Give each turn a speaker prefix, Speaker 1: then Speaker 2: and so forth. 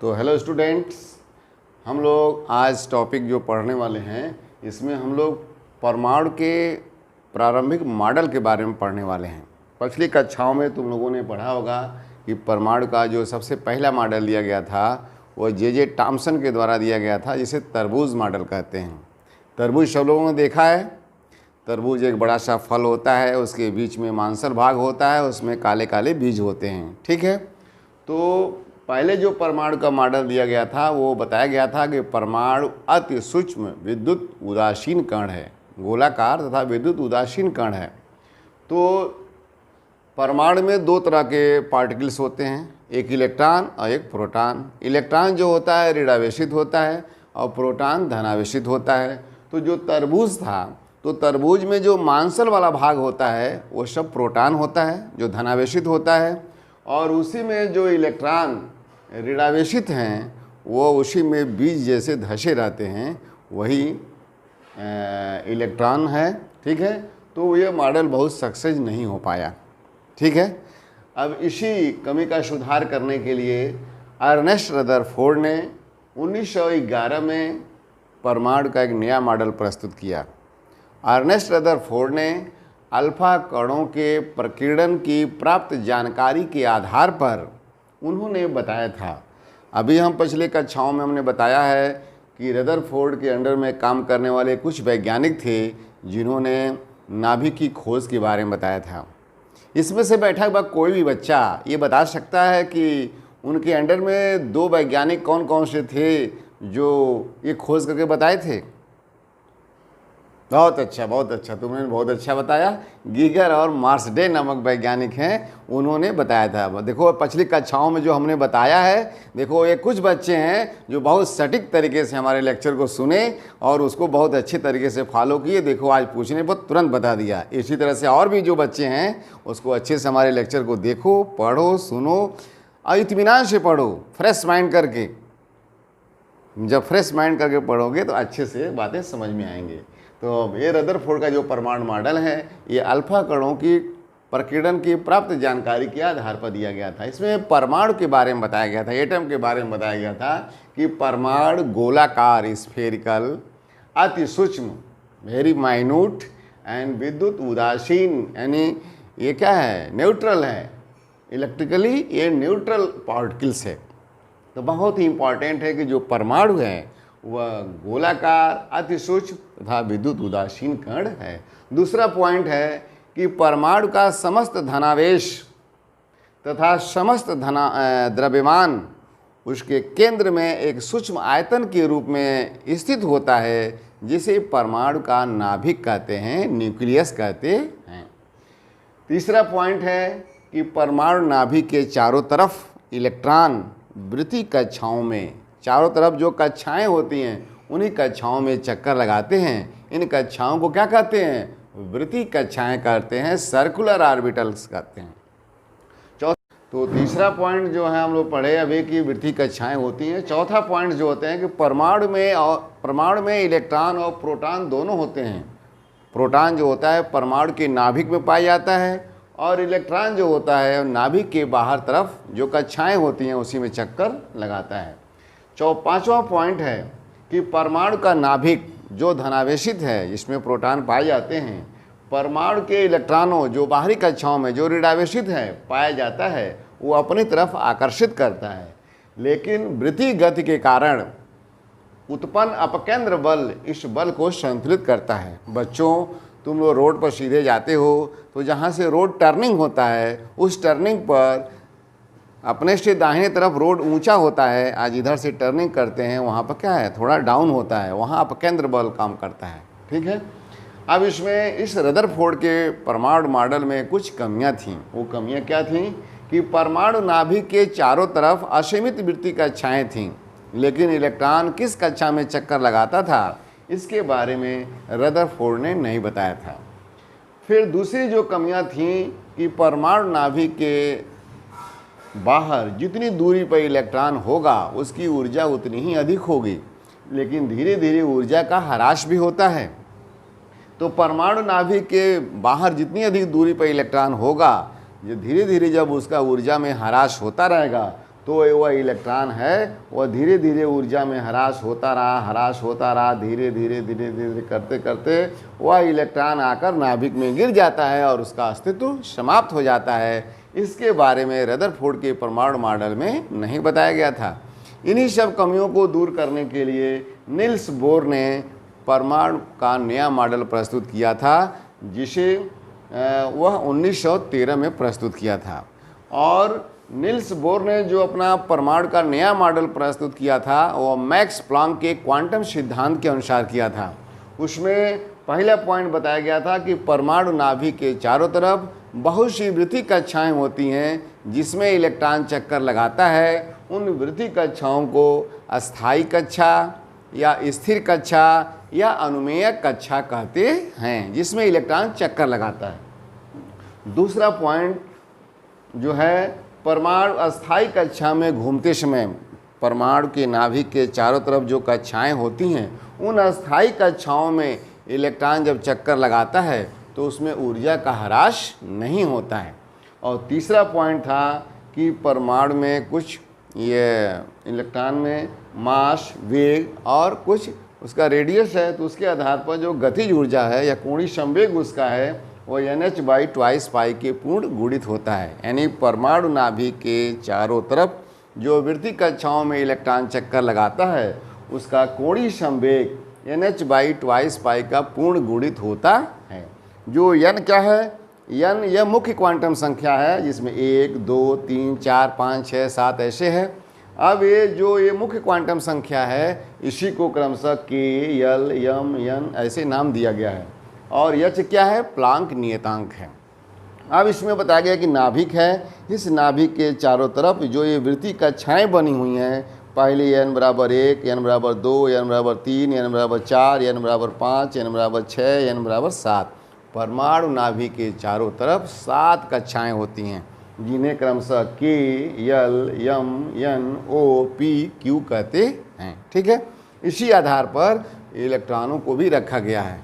Speaker 1: तो hello students, हम लोग आज टॉपिक जो पढ़ने वाले हैं इसमें हम लोग परमाणु के प्रारंभिक मॉडल के बारे में पढ़ने वाले हैं। पिछली कक्षाओं में तुम लोगों ने पढ़ा होगा कि परमाणु का जो सबसे पहला मॉडल दिया गया था वो जे टॉमसन के द्वारा दिया गया था, जिसे तरबूज मॉडल कहते हैं। तरबूज सब लोगों ने देखा है। तरबूज एक बड़ा सा फल होता है, उसके बीच में मांसल भाग होता है, उसमें काले काले बीज होते हैं। ठीक है, तो पहले जो परमाणु का मॉडल दिया गया था वो बताया गया था कि परमाणु अति सूक्ष्म विद्युत उदासीन कण है, गोलाकार तथा विद्युत उदासीन कण है। तो परमाणु में दो तरह के पार्टिकल्स होते हैं, एक इलेक्ट्रॉन और एक प्रोटॉन। इलेक्ट्रॉन जो होता है ऋणावेशित होता है और प्रोटॉन धनावेशित होता है। तो जो तरबूज था, तो तरबूज में जो मांसल वाला भाग होता है वो सब प्रोटॉन होता है जो धनावेशित होता है, और उसी में जो इलेक्ट्रॉन ऋणावेशित हैं वो उसी में बीज जैसे धसे रहते हैं, वही इलेक्ट्रॉन है। ठीक है, तो ये मॉडल बहुत सक्सेस नहीं हो पाया। ठीक है, अब इसी कमी का सुधार करने के लिए अर्नेस्ट रदरफोर्ड ने 1911 में परमाणु का एक नया मॉडल प्रस्तुत किया। अर्नेस्ट रदरफोर्ड ने अल्फा कणों के प्रकीर्णन की प्राप्त जानकारी के आधार पर उन्होंने बताया था, अभी हम पिछले कक्षाओं में हमने बताया है कि रदरफोर्ड के अंडर में काम करने वाले कुछ वैज्ञानिक थे जिन्होंने नाभिक की खोज के बारे में बताया था। इसमें से बैठा हुआ कोई भी बच्चा ये बता सकता है कि उनके अंडर में दो वैज्ञानिक कौन कौन से थे जो ये खोज करके बताए थे? बहुत अच्छा, तुमने बहुत अच्छा बताया। गीगर और मार्सडे नामक वैज्ञानिक हैं, उन्होंने बताया था। देखो पिछली कक्षाओं में जो हमने बताया है, देखो ये कुछ बच्चे हैं जो बहुत सटीक तरीके से हमारे लेक्चर को सुने और उसको बहुत अच्छे तरीके से फॉलो किए। देखो आज पूछने पर तुरंत बता दिया। इसी तरह से और भी जो बच्चे हैं उसको अच्छे से हमारे लेक्चर को देखो, पढ़ो, सुनो और इत्मीनान से पढ़ो, फ्रेश माइंड करके। जब फ्रेश माइंड करके पढ़ोगे तो अच्छे से बातें समझ में आएंगे। तो ये रदरफोर्ड का जो परमाणु मॉडल है ये अल्फा कणों की प्रकीर्णन की प्राप्त जानकारी के आधार पर दिया गया था। इसमें परमाणु के बारे में बताया गया था, एटम के बारे में बताया गया था कि परमाणु गोलाकार, स्फेरिकल, अति सूक्ष्म, वेरी माइन्यूट एंड विद्युत उदासीन, यानी ये क्या है, न्यूट्रल है, इलेक्ट्रिकली ये न्यूट्रल पार्टिकल्स है। तो बहुत ही इम्पॉर्टेंट है कि जो परमाणु है वह गोलाकार, अति सूक्ष्म तथा विद्युत उदासीन कण है। दूसरा पॉइंट है कि परमाणु का समस्त धनावेश तथा समस्त द्रव्यमान उसके केंद्र में एक सूक्ष्म आयतन के रूप में स्थित होता है, जिसे परमाणु का नाभिक कहते हैं, न्यूक्लियस कहते हैं। तीसरा पॉइंट है कि परमाणु नाभिक के चारों तरफ इलेक्ट्रॉन वृत्तीय कक्षाओं में, चारों तरफ जो कक्षाएं होती हैं उन्हीं कक्षाओं में चक्कर लगाते हैं। इन कक्षाओं को क्या कहते हैं? वृत्तीय कक्षाएं कहते हैं, सर्कुलर ऑर्बिटल्स कहते हैं। तो तीसरा पॉइंट जो है हम लोग पढ़े अभी कि वृत्तीय कक्षाएं होती हैं। चौथा पॉइंट जो होते हैं कि परमाणु में इलेक्ट्रॉन और प्रोटॉन दोनों होते हैं। प्रोटॉन जो होता है परमाणु के नाभिक में पाया जाता है, और इलेक्ट्रॉन जो होता है नाभिक के बाहर तरफ जो कक्षाएं होती हैं उसी में चक्कर लगाता है। पांचवा पॉइंट है कि परमाणु का नाभिक जो धनावेशित है, जिसमें प्रोटॉन पाए जाते हैं, परमाणु के इलेक्ट्रॉनों जो बाहरी कक्षाओं में जो ऋणावेशित है पाया जाता है वो अपनी तरफ आकर्षित करता है। लेकिन वृत्तीय गति के कारण उत्पन्न अपकेंद्र बल इस बल को संतुलित करता है। बच्चों, तुम लोग रोड पर सीधे जाते हो तो जहाँ से रोड टर्निंग होता है उस टर्निंग पर अपने से दाहिने तरफ रोड ऊंचा होता है, आज इधर से टर्निंग करते हैं वहाँ पर क्या है, थोड़ा डाउन होता है, वहाँ अपकेंद्र बल काम करता है। ठीक है, अब इसमें इस रदरफोर्ड के परमाणु मॉडल में कुछ कमियां थीं। वो कमियां क्या थीं कि परमाणु नाभिक के चारों तरफ असीमित वृत्तीय कक्षाएं थीं, लेकिन इलेक्ट्रॉन किस कक्षा में चक्कर लगाता था इसके बारे में रदरफोर्ड ने नहीं बताया था। फिर दूसरी जो कमियां थीं कि परमाणु नाभिक के बाहर जितनी दूरी पर इलेक्ट्रॉन होगा उसकी ऊर्जा उतनी ही अधिक होगी, लेकिन धीरे धीरे ऊर्जा का ह्रास भी होता है। तो परमाणु नाभिक के बाहर जितनी अधिक दूरी पर इलेक्ट्रॉन होगा, जो धीरे धीरे जब उसका ऊर्जा में ह्रास होता रहेगा तो वह इलेक्ट्रॉन है वह धीरे धीरे ऊर्जा में ह्रास होता रहा, धीरे धीरे करते करते वह इलेक्ट्रॉन आकर नाभिक में गिर जाता है और उसका अस्तित्व समाप्त हो जाता है। इसके बारे में रदरफोर्ड के परमाणु मॉडल में नहीं बताया गया था। इन्हीं सब कमियों को दूर करने के लिए नील्स बोर ने परमाणु का नया मॉडल प्रस्तुत किया था, जिसे वह 1913 में प्रस्तुत किया था। और नील्स बोर ने जो अपना परमाणु का नया मॉडल प्रस्तुत किया था वह मैक्स प्लैंक के क्वांटम सिद्धांत के अनुसार किया था। उसमें पहला पॉइंट बताया गया था कि परमाणु नाभिक के चारों तरफ बहुत सी वृत्तीय कक्षाएं होती हैं जिसमें इलेक्ट्रॉन चक्कर लगाता है। उन वृत्तीय कक्षाओं को अस्थायी कक्षा या स्थिर कक्षा या अनुमेय कक्षा कहते हैं, जिसमें इलेक्ट्रॉन चक्कर लगाता है। दूसरा पॉइंट जो है, परमाणु अस्थायी कक्षा में घूमते समय परमाणु के नाभिक के चारों तरफ जो कक्षाएं होती हैं, उन अस्थायी कक्षाओं में इलेक्ट्रॉन जब चक्कर लगाता है तो उसमें ऊर्जा का ह्रास नहीं होता है। और तीसरा पॉइंट था कि परमाणु में कुछ ये इलेक्ट्रॉन में मास, वेग और कुछ उसका रेडियस है, तो उसके आधार पर जो गतिज ऊर्जा है या कोणीय संवेग उसका है वो NH/2 पाई के पूर्ण गुणित होता है। यानी परमाणु नाभिक के चारों तरफ जो वृत्तीय कक्षाओं में इलेक्ट्रॉन चक्कर लगाता है उसका कोणीय संवेग NH/2 पाई का पूर्ण गुणित होता है। जो n क्या है, n यह मुख्य क्वांटम संख्या है जिसमें 1, 2, 3, 4, 5, 6, 7 ऐसे है। अब ये मुख्य क्वांटम संख्या है, इसी को क्रमशः k, l, m, n ऐसे नाम दिया गया है। और h क्या है, प्लैंक नियतांक है। अब इसमें बताया गया कि नाभिक है, इस नाभिक के चारों तरफ जो ये वृत्तीय कक्षाएं बनी हुई हैं, पहले n बराबर 1, n बराबर 2, n बराबर 3, n बराबर 4, n बराबर 5, n बराबर 6, n बराबर 7। परमाणु नाभिक के चारों तरफ 7 कक्षाएं होती हैं जिन्हें क्रमशः k, l, m, n, o, p, q कहते हैं। ठीक है, इसी आधार पर इलेक्ट्रॉनों को भी रखा गया है।